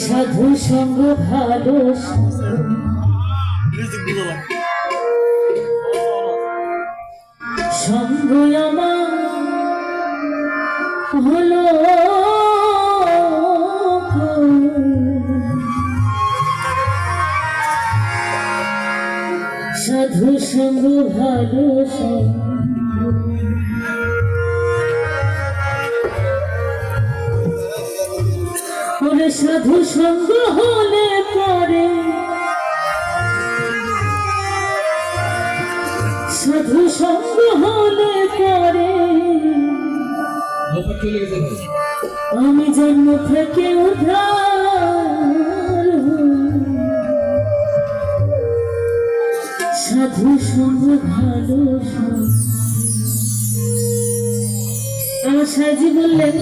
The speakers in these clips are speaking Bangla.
সাধু সঙ্গ ভালো সঙ্গ আমার হলো সাধু সঙ্গ ভালো ওরে সাধু সঙ্গ হলে পরে সাধু সঙ্গ হলে পরে আমি জন্ম থেকে উদ্ধার সাধু সঙ্গ ভালো আমার সাজি বললেন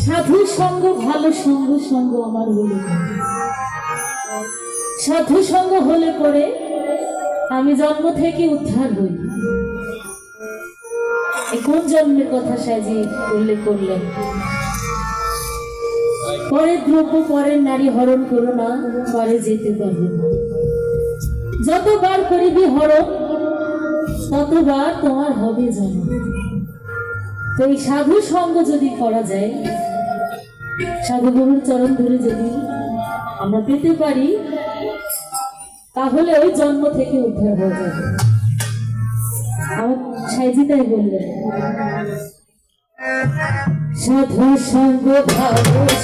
সাধু সঙ্গ ভালো সঙ্গ সঙ্গ আমার হলো সাধু সঙ্গ হলে পরে আমি জন্ম থেকে উদ্ধার হই। কোন জন্মের কথা সাজি উল্লেখ করলেন? পরের দ্রব্য পরের নারী হরণ করো না, পরে যেতে পারবে না। যতবার করিবি হরণ ততবার তোমার হবে জন্ম। তো এই সাধু সঙ্গ যদি করা যায়, সাধু গুরুর চরণ ধরে যদি আমরা পেতে পারি, তাহলে ওই জন্ম থেকে উদ্ধার হয়ে যাবে। আমার সাইজি তাই বললেন সাধু সঙ্গ ভালো